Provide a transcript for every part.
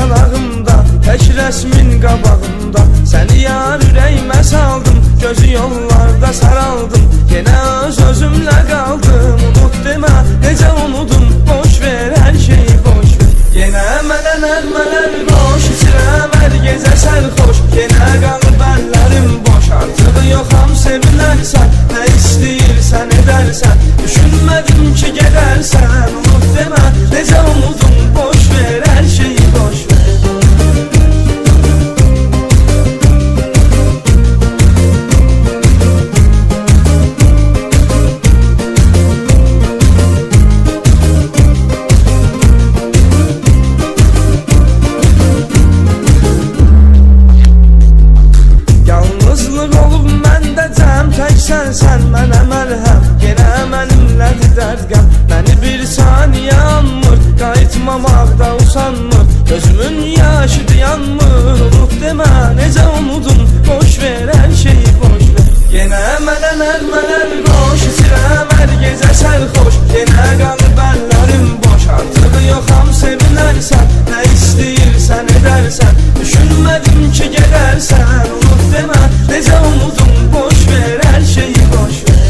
yanağımda, tək rəsmin qabağımda. Səni yar ürəyimə saldım, gözü yollarda saraldım. Yenə öz-özümlə qaldım, unut demə, necə unudum. Boş ver, hər şeyi boş ver. Yenə mənə nəğmələr qoş, içirəm hər gecə sərxoş. Yenə qalıb əllərim boş, artıq yoxam sevinərsən. Nə istəyirsən edərsən, düşünmədim ki gedərsən. Unut demə, necə unudum. Boş ver, hər şeyi boş ver. Sən mənə məlhəm, yenə mənimlədir dərd qəm. Məni bir saniyə anmır, qayıtmamaqda usanmır. Gözümün yaşıdı yanmır, unut demə, necə unudum. Boş ver, hər şeyi boş ver. Yenə mənə nəğmələr qoş, içirəm hər gecə sərxoş. Yenə qalıb əllərim boş, artıq yoxam sevinərsən. Nə istəyirsən edərsən, düşünmədim ki gedərsən. Unut demə, necə unudum. Boş ver, hər şeyi boş ver.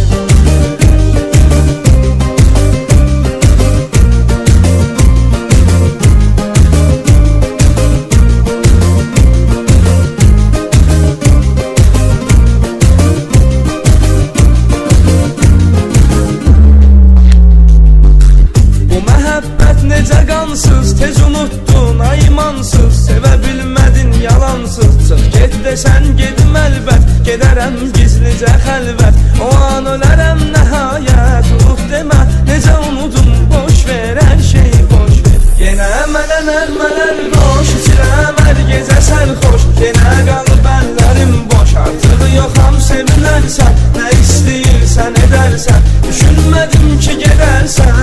Bu məhəbbət necə qansız, tez unuttun ay imansız. Sevə bilmədin yalansız, çıx get desən gedim əlbət. Gedərəm gizlicə xəlvət, o an ölərəm nəhayət. Unut demə, necə unudum. Boş ver, hər şeyi boş ver. Yenə mənə nəğmələr qoş, içirəm hər gecə sərxoş. Yenə qalıb əllərim boş, artıq yoxam sevinərsən. Nə istəyirsən edərsən, düşünmədim ki gedərsən.